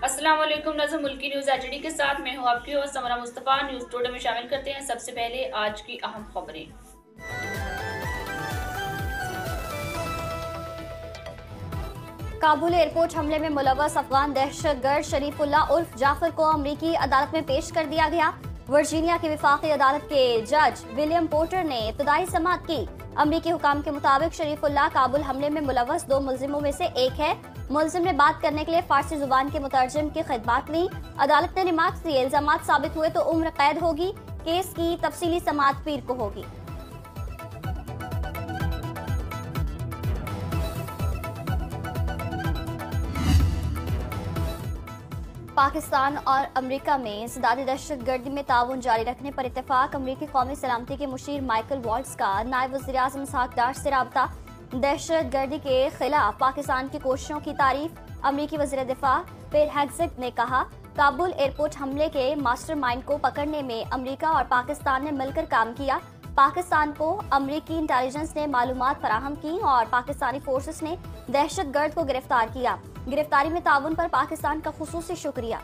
अस्सलाम वालेकुम। नज़र मुल्की न्यूज़ एचडी के साथ मैं हूं आपकी होस्ट समरा मुस्तफ़ा। न्यूज़ टुडे में शामिल करते हैं सबसे पहले आज की अहम खबरें। काबुल एयरपोर्ट हमले में मुलव्वस अफगान दहशतगर्द शरीफुल्लाह उर्फ जाफर को अमरीकी अदालत में पेश कर दिया गया। वर्जीनिया की विफाकी अदालत के जज विलियम पोर्टर ने इब्तदाई समाअत की। अमरीकी हुकाम के मुताबिक शरीफुल्लाह काबुल हमले में मुलव्वस 2 मुलजिमों में से एक है। मुलजिम ने बात करने के लिए फारसी जुबान के मुतरजम की खिदमत ली। अदालत ने रिमार्क्स दिए, इल्जामात साबित हुए तो उम्र कैद होगी। केस की तफसीली समाअत पीर को होगी। पाकिस्तान और अमेरिका में इंसदादी दहशतगर्दी में ताउन जारी रखने पर इत्तेफाक। अमरीकी कौमी सलामती के मुशीर माइकल वॉल्ट्स का नायब वज़ीर-ए-आज़म इसहाक डार से राबता। दहशतगर्दी के खिलाफ पाकिस्तान की कोशिशों की तारीफ। अमरीकी वज़ीर दिफा पेट हेग्सेट ने कहा, काबुल एयरपोर्ट हमले के मास्टरमाइंड को पकड़ने में अमरीका और पाकिस्तान ने मिलकर काम किया। पाकिस्तान को अमरीकी इंटेलिजेंस ने मालूमात फराहम की और पाकिस्तानी फोर्सेस ने दहशतगर्द को गिरफ्तार किया। गिरफ्तारी में ताउन पर पाकिस्तान का खुसूसी शुक्रिया।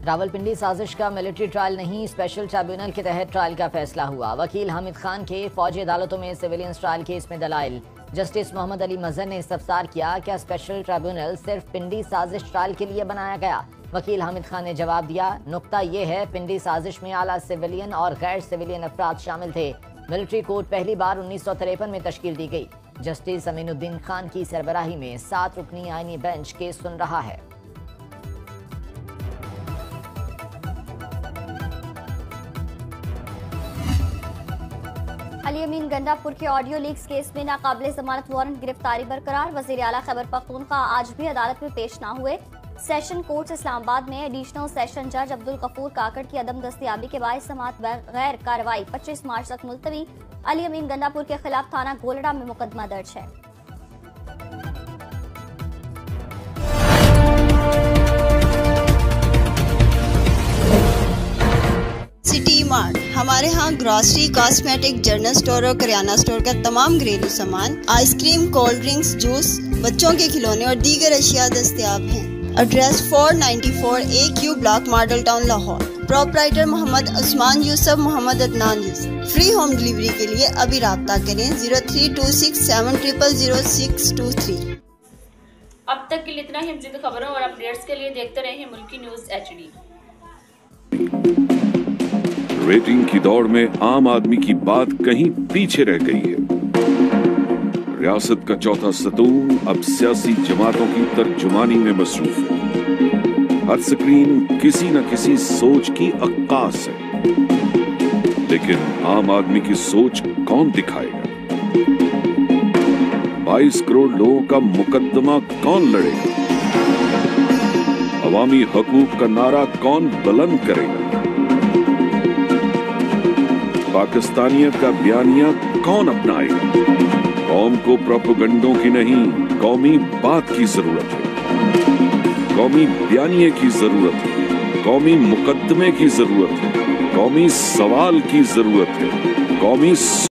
रावलपिंडी साजिश का मिलिट्री ट्रायल नहीं, स्पेशल ट्रिब्यूनल के तहत ट्रायल का फैसला हुआ। वकील हामिद खान के फौजी अदालतों में सिविलियन ट्रायल केस में दलाइल। जस्टिस मोहम्मद अली मजहर ने इस्तफसार किया, क्या स्पेशल ट्रिब्यूनल सिर्फ पिंडी साजिश ट्रायल के लिए बनाया गया? वकील हामिद खान ने जवाब दिया, नुक्ता यह है, पिंडी साजिश में आला सिविलियन और गैर सिविलियन अफराद शामिल थे। मिलिट्री कोर्ट पहली बार 1953 में तश्कील दी गई। जस्टिस अमीनुद्दीन खान की सरबराही में 7 रुकनी आईनी बेंच केस सुन रहा है। अली अमीन गंडापुर के ऑडियो लीक्स केस में नाकाबिले जमानत वारंट गिरफ्तारी बरकरार। वज़ीर आला खैबर पख्तूनख्वा आज भी अदालत में पेश न हुए। सेशन कोर्ट इस्लामाबाद में एडिशनल सेशन जज अब्दुल गफूर काकड़ की अदम दस्तयाबी के बायस समाअत बगैर कार्रवाई 25 मार्च तक मुलतवी। अली अमीन गंडापुर के खिलाफ थाना गोलड़ा में मुकदमा दर्ज है। सिटी मार्ट, हमारे यहाँ ग्रोसरी, कॉस्मेटिक, जनरल स्टोर और करियाना स्टोर का तमाम घरेलू सामान, आइसक्रीम, कोल्ड ड्रिंक्स, जूस, बच्चों के खिलौने और दीगर अशिया दस्तयाब हैं। Address 494 AQ block, Model Town, Lahore. Proprietor Mohammad Usman Yusuf, Mohammad Adnan Yusuf. Free home delivery के लिए अभी राब्ता करें 0326700623। अब तक के लिए इतना ही। मज़ीद खबरों और अपडेट्स के लिए देखते रहें मुल्की न्यूज़ एचडी। रेटिंग की दौड़ में आम आदमी की बात कहीं पीछे रह गई है। रियासत का चौथा सतून अब सियासी जमातों की तर्जुमानी में मसरूफ है। हर स्क्रीन किसी न किसी सोच की अक्कास है, लेकिन आम आदमी की सोच कौन दिखाएगा? 22 करोड़ लोगों का मुकदमा कौन लड़ेगा? अवामी हकूक का नारा कौन बुलंद करेगा? पाकिस्तानियत का बयानिया कौन अपनाएगा? कौम को प्रोपेगेंडों की नहीं, कौमी बात की जरूरत है। कौमी बयानिए की जरूरत है। कौमी मुकदमे की जरूरत है। कौमी सवाल की जरूरत है। कौमी